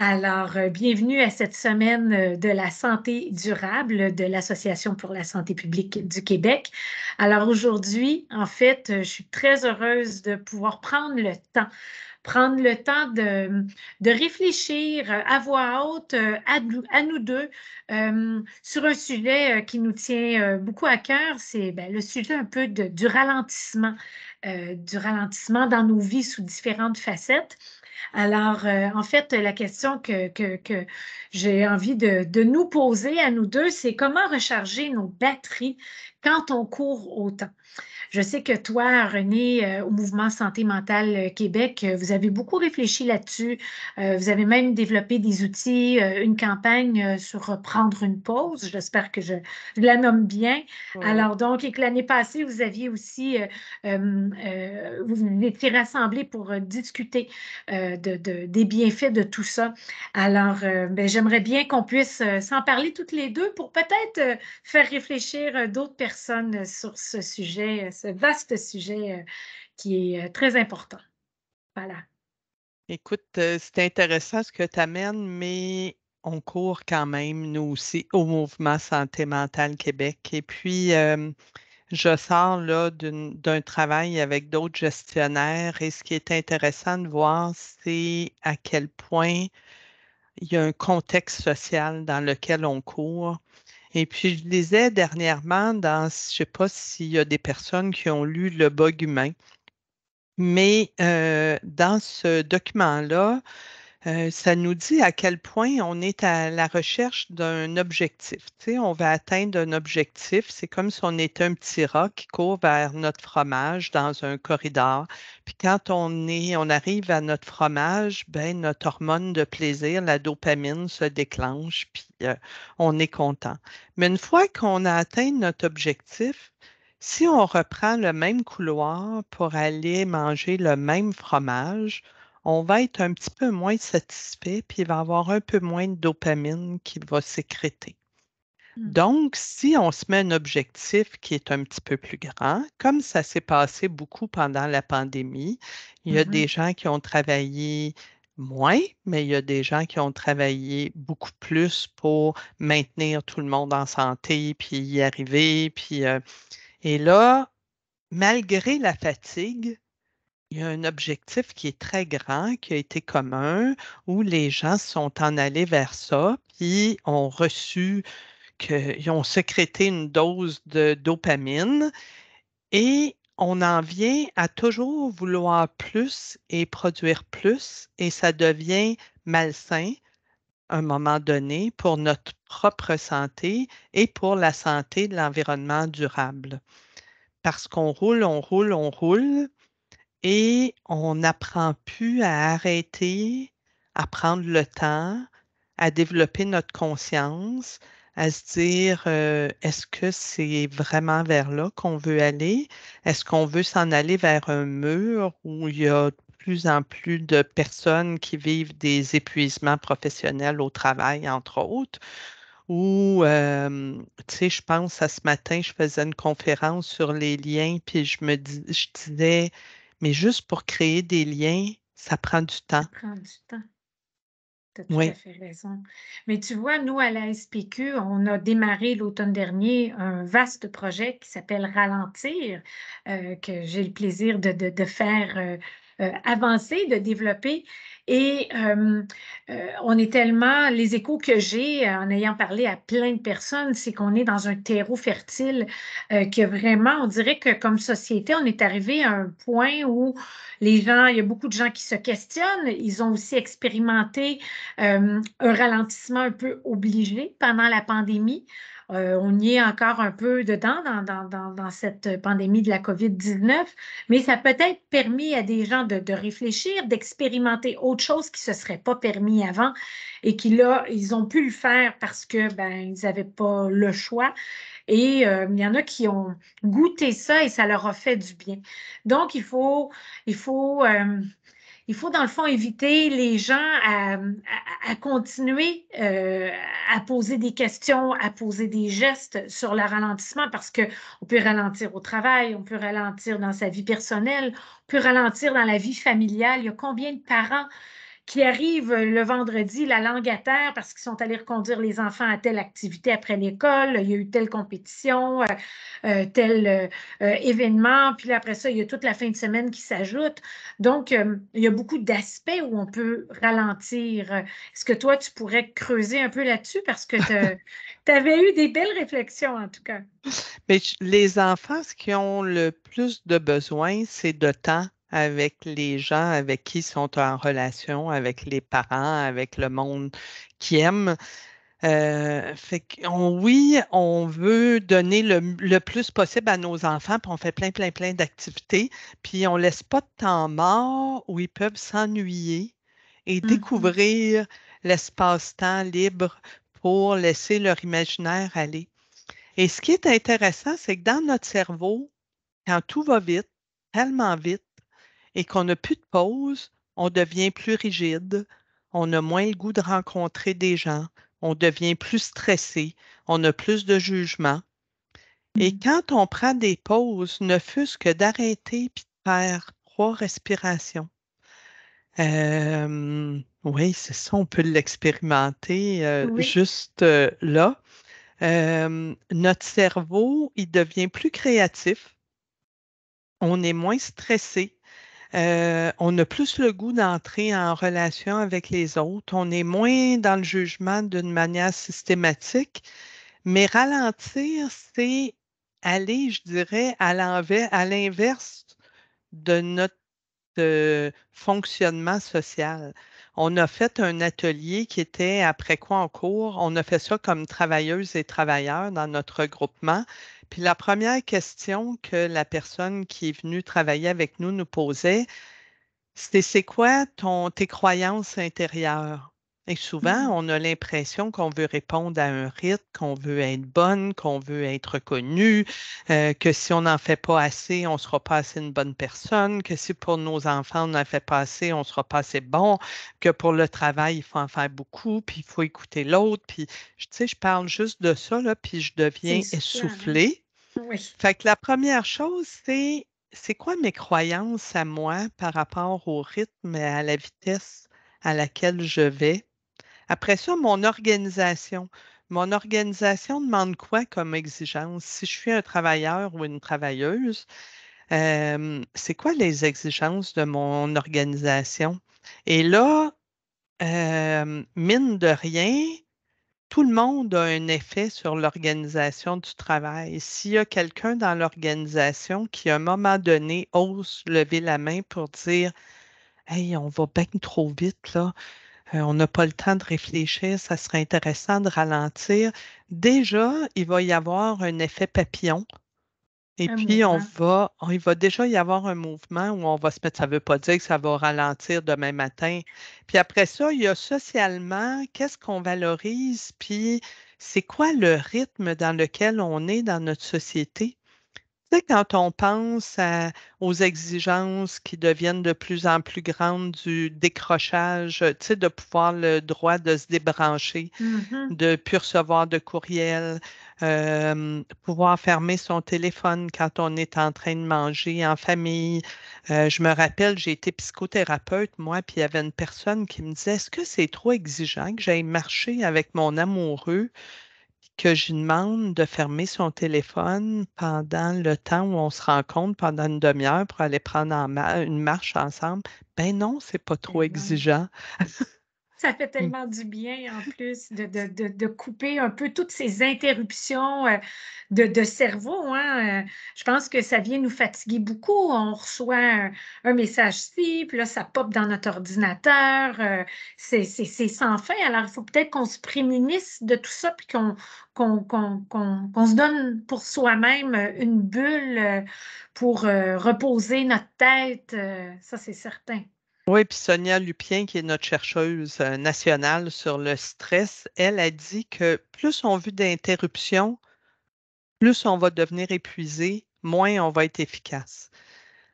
Alors, bienvenue à cette semaine de la santé durable de l'Association pour la santé publique du Québec. Alors aujourd'hui, en fait, je suis très heureuse de pouvoir prendre le temps de réfléchir à voix haute à nous deux sur un sujet qui nous tient beaucoup à cœur. C'est le sujet un peu du ralentissement dans nos vies sous différentes facettes. Alors, en fait, la question que j'ai envie de nous poser à nous deux, c'est comment recharger nos batteries quand on court autant? Je sais que toi, René, au Mouvement Santé mentale Québec, vous avez beaucoup réfléchi là-dessus. Vous avez même développé des outils, une campagne sur prendre une pause. J'espère que je la nomme bien. Oui. Alors, donc, et que l'année passée, vous aviez aussi, vous vous étiez rassemblés pour discuter des bienfaits de tout ça. Alors, j'aimerais bien qu'on puisse s'en parler toutes les deux pour peut-être faire réfléchir d'autres personnes sur ce sujet, ce vaste sujet qui est très important. Voilà. Écoute, c'est intéressant ce que tu amènes, mais on court quand même, nous aussi, au Mouvement Santé mentale Québec. Et puis, je sors là d'un travail avec d'autres gestionnaires et ce qui est intéressant de voir, c'est à quel point il y a un contexte social dans lequel on court. Et puis, je lisais dernièrement je ne sais pas s'il y a des personnes qui ont lu Le Bug humain. Mais dans ce document-là, ça nous dit à quel point on est à la recherche d'un objectif. Tu sais, on va atteindre un objectif. C'est comme si on était un petit rat qui court vers notre fromage dans un corridor. Puis quand on arrive à notre fromage, ben, notre hormone de plaisir, la dopamine, se déclenche, puis on est content. Mais une fois qu'on a atteint notre objectif, si on reprend le même couloir pour aller manger le même fromage, on va être un petit peu moins satisfait, puis il va y avoir un peu moins de dopamine qui va sécréter. Hmm. Donc, si on se met un objectif qui est un petit peu plus grand, comme ça s'est passé beaucoup pendant la pandémie, il y a des Mhm. gens qui ont travaillé moins, mais il y a des gens qui ont travaillé beaucoup plus pour maintenir tout le monde en santé, puis y arriver, et là, malgré la fatigue, il y a un objectif qui est très grand, qui a été commun, où les gens sont en allés vers ça, puis ont reçu, ils ont sécrété une dose de dopamine et on en vient à toujours vouloir plus et produire plus et ça devient malsain à un moment donné pour notre propre santé et pour la santé de l'environnement durable. Parce qu'on roule, on roule, on roule et on n'apprend plus à arrêter, à prendre le temps, à développer notre conscience, à se dire, est-ce que c'est vraiment vers là qu'on veut aller? Est-ce qu'on veut s'en aller vers un mur où il y a de plus en plus de personnes qui vivent des épuisements professionnels au travail, entre autres? Ou, tu sais, je pense à ce matin, je faisais une conférence sur les liens, puis je disais, mais juste pour créer des liens, ça prend du temps. Ça prend du temps. Tu as tout à Oui. fait raison. Mais tu vois, nous, à la SPQ, on a démarré l'automne dernier un vaste projet qui s'appelle Ralentir, que j'ai le plaisir de faire avancer, de développer. Et on est tellement, les échos que j'ai en ayant parlé à plein de personnes, c'est qu'on est dans un terreau fertile que vraiment, on dirait que comme société, on est arrivé à un point où les gens, il y a beaucoup de gens qui se questionnent. Ils ont aussi expérimenté un ralentissement un peu obligé pendant la pandémie. On y est encore un peu dedans dans cette pandémie de la COVID-19, mais ça a peut-être permis à des gens de réfléchir, d'expérimenter autre chose qui ne se serait pas permis avant et qui, là, ils ont pu le faire parce que ben, ils n'avaient pas le choix. Et il y en a qui ont goûté ça et ça leur a fait du bien. Donc, il faut il faut, dans le fond, éviter les gens à continuer à poser des questions, à poser des gestes sur le ralentissement parce qu'on peut ralentir au travail, on peut ralentir dans sa vie personnelle, on peut ralentir dans la vie familiale. Il y a combien de parents qui arrivent le vendredi, la langue à terre, parce qu'ils sont allés reconduire les enfants à telle activité après l'école, il y a eu telle compétition, tel événement, puis là, après ça, il y a toute la fin de semaine qui s'ajoute. Donc, il y a beaucoup d'aspects où on peut ralentir. Est-ce que toi, tu pourrais creuser un peu là-dessus parce que tu avais eu des belles réflexions, en tout cas. Mais les enfants, ce qui ont le plus de besoin, c'est de temps avec les gens avec qui ils sont en relation, avec les parents, avec le monde qui aime. Fait oui, on veut donner le plus possible à nos enfants, puis on fait plein, plein, plein d'activités, puis on laisse pas de temps mort où ils peuvent s'ennuyer et Mhm. découvrir l'espace-temps libre pour laisser leur imaginaire aller. Et ce qui est intéressant, c'est que dans notre cerveau, quand tout va vite, tellement vite, et qu'on n'a plus de pause, on devient plus rigide, on a moins le goût de rencontrer des gens, on devient plus stressé, on a plus de jugement. Et Mhm. quand on prend des pauses, ne fût-ce que d'arrêter puis de faire 3 respirations. Oui, c'est ça, on peut l'expérimenter Oui, juste là. Notre cerveau, il devient plus créatif, on est moins stressé, on a plus le goût d'entrer en relation avec les autres, on est moins dans le jugement d'une manière systématique, mais ralentir, c'est aller, je dirais, à l'inverse de notre fonctionnement social. On a fait un atelier qui était après quoi en cours. On a fait ça comme travailleuses et travailleurs dans notre regroupement. Puis la première question que la personne qui est venue travailler avec nous posait, c'est quoi tes croyances intérieures? Et souvent, Mhm. on a l'impression qu'on veut répondre à un rythme, qu'on veut être bonne, qu'on veut être reconnue, que si on n'en fait pas assez, on ne sera pas assez une bonne personne, que si pour nos enfants, on n'en fait pas assez, on ne sera pas assez bon, que pour le travail, il faut en faire beaucoup, puis il faut écouter l'autre. Puis, tu sais, je parle juste de ça, là, puis je c'est deviens ça, hein? essoufflée. Oui. Fait que la première chose, c'est quoi mes croyances à moi par rapport au rythme et à la vitesse à laquelle je vais? Après ça, mon organisation. Mon organisation demande quoi comme exigence? Si je suis un travailleur ou une travailleuse, c'est quoi les exigences de mon organisation? Et là, mine de rien, tout le monde a un effet sur l'organisation du travail. S'il y a quelqu'un dans l'organisation qui, à un moment donné, ose lever la main pour dire Hey, on va bien trop vite, là. On n'a pas le temps de réfléchir, ça serait intéressant de ralentir. Déjà, il va y avoir un effet papillon. Et Un puis, mouvement. il va déjà y avoir un mouvement où on va se mettre, ça ne veut pas dire que ça va ralentir demain matin. Puis après ça, il y a socialement, qu'est-ce qu'on valorise, puis c'est quoi le rythme dans lequel on est dans notre société? Tu sais, quand on pense aux exigences qui deviennent de plus en plus grandes du décrochage, tu sais, de pouvoir le droit de se débrancher, Mhm. de ne plus recevoir de courriel, pouvoir fermer son téléphone quand on est en train de manger en famille. Je me rappelle, j'ai été psychothérapeute, moi, puis il y avait une personne qui me disait, est-ce que c'est trop exigeant que j'aille marcher avec mon amoureux, que je lui demande de fermer son téléphone pendant le temps où on se rencontre, pendant une demi-heure pour aller prendre une marche ensemble? Ben non, c'est pas trop Eh non. exigeant. Ça fait Mm. tellement du bien en plus de couper un peu toutes ces interruptions de cerveau, hein. Je pense que ça vient nous fatiguer beaucoup. On reçoit un message-ci, puis là, ça pop dans notre ordinateur. C'est sans fin. Alors, il faut peut-être qu'on se prémunisse de tout ça, puis qu'on se donne pour soi-même une bulle pour reposer notre tête. Ça, c'est certain. Oui, puis Sonia Lupien, qui est notre chercheuse nationale sur le stress, elle a dit que plus on veut d'interruptions, plus on va devenir épuisé, moins on va être efficace.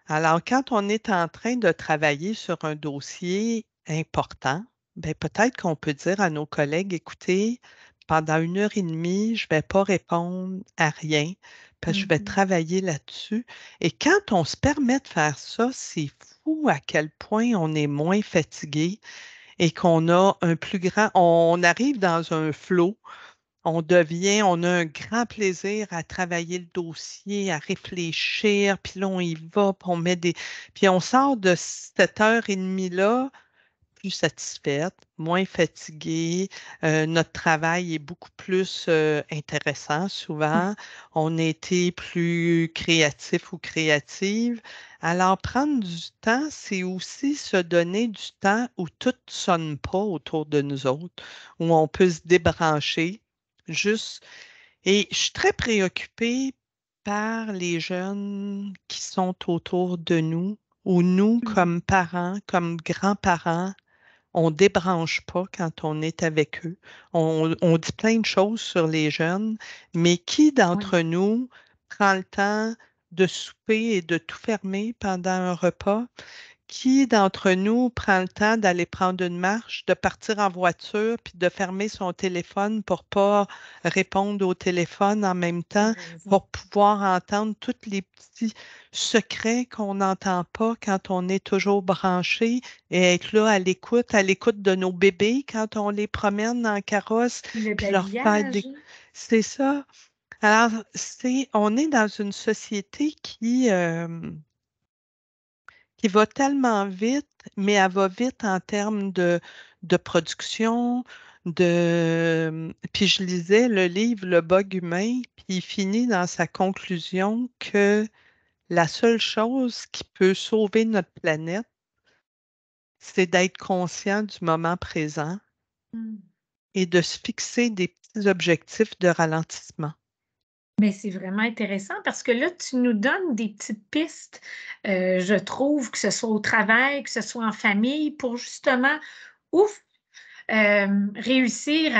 Alors, quand on est en train de travailler sur un dossier important, ben peut-être qu'on peut dire à nos collègues, écoutez, pendant 1 heure et demie, je ne vais pas répondre à rien parce que je vais Mhm. travailler là-dessus. Et quand on se permet de faire ça, c'est fou à quel point on est moins fatigué et qu'on a un plus grand, on arrive dans un flow, on a un grand plaisir à travailler le dossier, à réfléchir, puis là, on y va, puis on sort de cette heure et demie-là plus satisfaite, moins fatiguée. Notre travail est beaucoup plus intéressant souvent. On a été plus créatif ou créative. Alors, prendre du temps, c'est aussi se donner du temps où tout ne sonne pas autour de nous autres, où on peut se débrancher. Juste. Et je suis très préoccupée par les jeunes qui sont autour de nous, ou nous, Mhm. comme parents, comme grands-parents, on débranche pas quand on est avec eux. On dit plein de choses sur les jeunes, mais qui Oui, d'entre nous prend le temps de souper et de tout fermer pendant un repas? Qui d'entre nous prend le temps d'aller prendre une marche, de partir en voiture, puis de fermer son téléphone pour pas répondre au téléphone en même tu as temps, raison. pour pouvoir entendre tous les petits secrets qu'on n'entend pas quand on est toujours branché et être là à l'écoute de nos bébés quand on les promène en carrosse, Puis le puis leur faire babillage. des... C'est ça. Alors, on est dans une société qui va tellement vite, mais elle va vite en termes de production, Puis je lisais le livre Le bug humain, puis il finit dans sa conclusion que la seule chose qui peut sauver notre planète, c'est d'être conscient du moment présent Mm. et de se fixer des petits objectifs de ralentissement. Mais c'est vraiment intéressant parce que là, tu nous donnes des petites pistes, je trouve, que ce soit au travail, que ce soit en famille, pour justement, ouf, réussir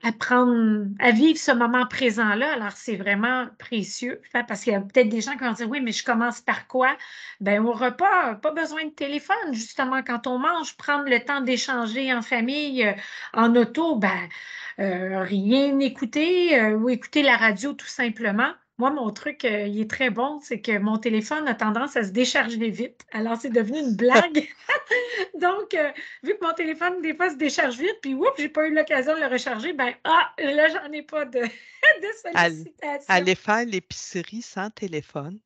à prendre, à vivre ce moment présent-là. Alors, c'est vraiment précieux, hein, parce qu'il y a peut-être des gens qui vont dire, oui, mais je commence par quoi? Ben, au repas, pas besoin de téléphone, justement, quand on mange, prendre le temps d'échanger en famille, en auto, ben, rien écouter, ou écouter la radio tout simplement. Moi, mon truc, il est très bon, c'est que mon téléphone a tendance à se décharger vite. Alors, c'est devenu une blague. Donc, vu que mon téléphone, des fois, se décharge vite, puis oups, j'ai pas eu l'occasion de le recharger, ben, là, j'en ai pas de, de All- sollicitation. Aller faire l'épicerie sans téléphone.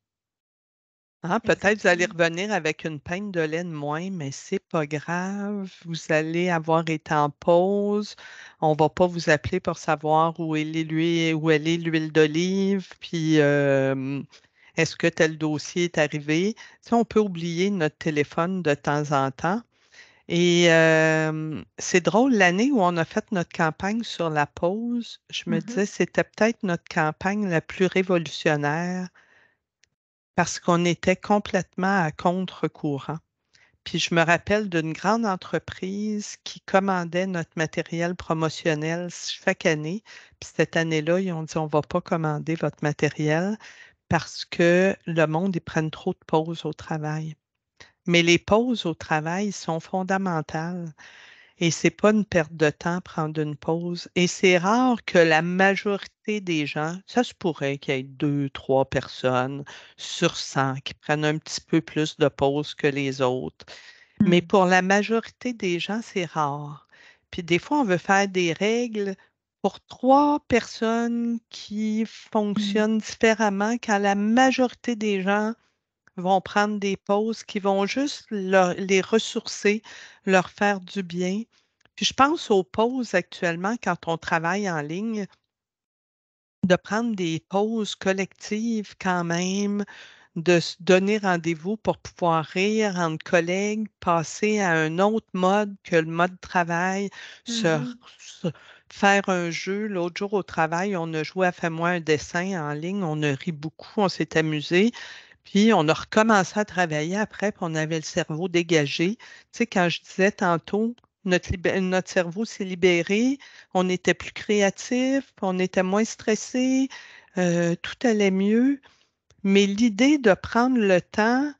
Ah, peut-être vous allez Exactement. revenir avec une pinte de lait de moins, mais c'est pas grave. Vous allez avoir été en pause. On va pas vous appeler pour savoir où elle est l'huile d'olive, puis est-ce que tel dossier est arrivé. Si on peut oublier notre téléphone de temps en temps. Et c'est drôle, l'année où on a fait notre campagne sur la pause, je me Mhm. disais c'était peut-être notre campagne la plus révolutionnaire parce qu'on était complètement à contre-courant. Puis je me rappelle d'une grande entreprise qui commandait notre matériel promotionnel chaque année. Puis cette année-là, ils ont dit, on ne va pas commander votre matériel parce que le monde, ils prennent trop de pauses au travail. Mais les pauses au travail sont fondamentales. Et c'est pas une perte de temps prendre une pause. Et c'est rare que la majorité des gens, ça se pourrait qu'il y ait deux, trois personnes sur 100 qui prennent un petit peu plus de pause que les autres. Mais Mm. pour la majorité des gens, c'est rare. Puis des fois, on veut faire des règles pour trois personnes qui Mm. fonctionnent différemment quand la majorité des gens vont prendre des pauses qui vont juste les ressourcer, leur faire du bien. Puis je pense aux pauses actuellement quand on travaille en ligne, de prendre des pauses collectives quand même, de se donner rendez-vous pour pouvoir rire entre collègues, passer à un autre mode que le mode travail, se, Mhm. se- faire un jeu. L'autre jour au travail, on a joué à Fais-moi un dessin en ligne, on a ri beaucoup, on s'est amusé. Puis on a recommencé à travailler après, puis on avait le cerveau dégagé. Tu sais, quand je disais tantôt, notre cerveau s'est libéré, on était plus créatif, on était moins stressé, tout allait mieux. Mais l'idée de prendre le temps,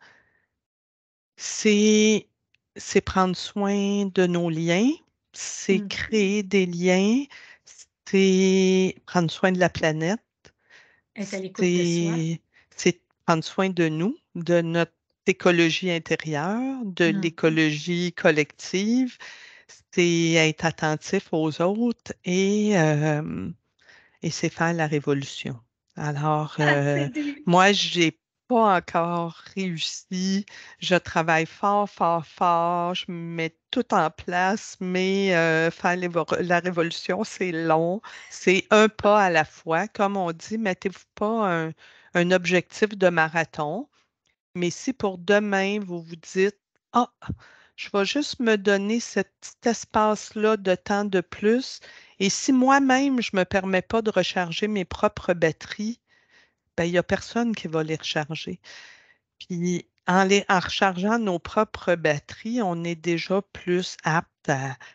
c'est, c'est prendre soin de nos liens, c'est Mhm. créer des liens, c'est prendre soin de la planète, Être à l'écoute de soi. c'est prendre soin de nous, de notre écologie intérieure, de Mhm. l'écologie collective, c'est être attentif aux autres et c'est faire la révolution. Alors, Ah, c'est des... moi, j'ai pas encore réussi. Je travaille fort, fort, fort. Je mets tout en place, mais faire la révolution, c'est long. C'est un pas à la fois. Comme on dit, mettez-vous pas un objectif de marathon. Mais si pour demain, vous vous dites, ah, je vais juste me donner ce petit espace-là de temps de plus, et si moi-même, je ne me permets pas de recharger mes propres batteries, ben, il n'y a personne qui va les recharger. Puis en rechargeant nos propres batteries, on est déjà plus apte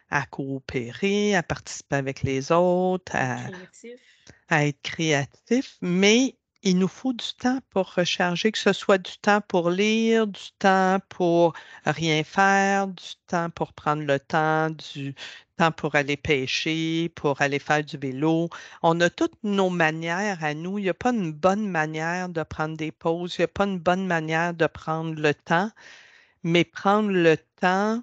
à coopérer, à participer avec les autres, créatifs. à être créatif, mais il nous faut du temps pour recharger, que ce soit du temps pour lire, du temps pour rien faire, du temps pour prendre le temps, du temps pour aller pêcher, pour aller faire du vélo. On a toutes nos manières à nous. Il n'y a pas une bonne manière de prendre des pauses, il n'y a pas une bonne manière de prendre le temps, mais prendre le temps,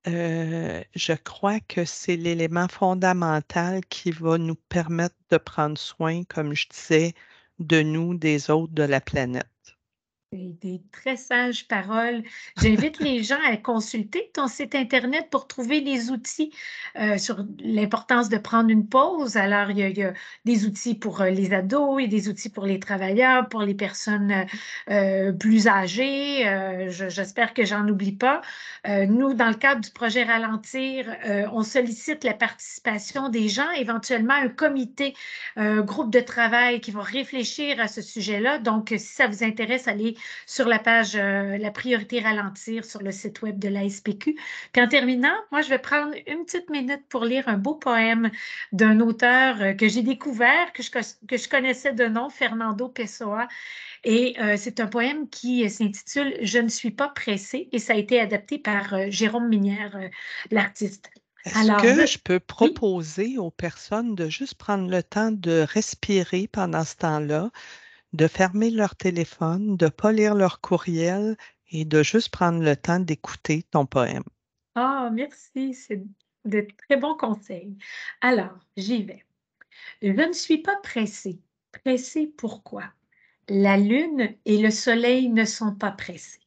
je crois que c'est l'élément fondamental qui va nous permettre de prendre soin, comme je disais, de nous, des autres, de la planète. Des très sages paroles. J'invite les gens à consulter ton site Internet pour trouver des outils sur l'importance de prendre une pause. Alors, il y a des outils pour les ados et des outils pour les travailleurs, pour les personnes plus âgées. J'espère que j'en oublie pas. Nous, dans le cadre du projet Ralentir, on sollicite la participation des gens, éventuellement un comité, un groupe de travail qui va réfléchir à ce sujet-là. Donc, si ça vous intéresse, allez sur la page La priorité ralentir sur le site web de la SPQ. Puis en terminant, moi, je vais prendre une petite minute pour lire un beau poème d'un auteur que j'ai découvert, que je connaissais de nom, Fernando Pessoa. Et c'est un poème qui s'intitule Je ne suis pas pressée et ça a été adapté par Jérôme Minière, l'artiste. Est-ce Alors, que je peux oui. proposer aux personnes de juste prendre le temps de respirer pendant ce temps-là, de fermer leur téléphone, de ne pas lire leur courriel et de juste prendre le temps d'écouter ton poème? Ah, merci, c'est de très bons conseils. Alors, j'y vais. Je ne suis pas pressée. Pressée pourquoi? La lune et le soleil ne sont pas pressés.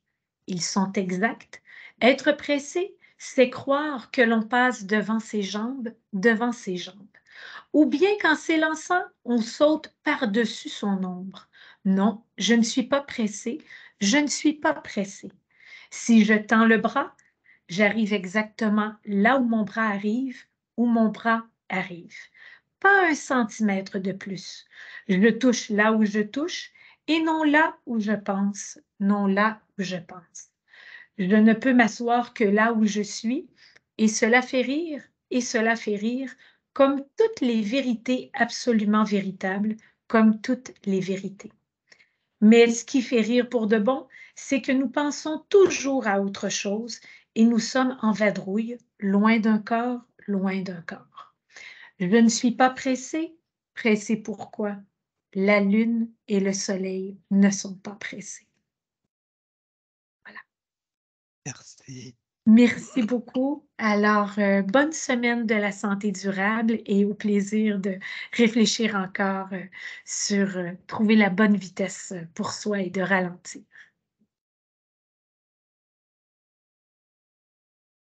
Ils sont exacts. Être pressé, c'est croire que l'on passe devant ses jambes. Ou bien qu'en s'élançant, on saute par-dessus son ombre. Non, je ne suis pas pressée. Je ne suis pas pressée. Si je tends le bras, j'arrive exactement là où mon bras arrive, où mon bras arrive. Pas un centimètre de plus. Je le touche là où je touche et non là où je pense, non là où je pense. Je ne peux m'asseoir que là où je suis et cela fait rire, et cela fait rire, comme toutes les vérités absolument véritables, comme toutes les vérités. Mais ce qui fait rire pour de bon, c'est que nous pensons toujours à autre chose et nous sommes en vadrouille, loin d'un corps, loin d'un corps. Je ne suis pas pressée. Pressée pourquoi? La lune et le soleil ne sont pas pressés. Voilà. Merci. Merci beaucoup. Alors, bonne semaine de la santé durable et au plaisir de réfléchir encore sur trouver la bonne vitesse pour soi et de ralentir.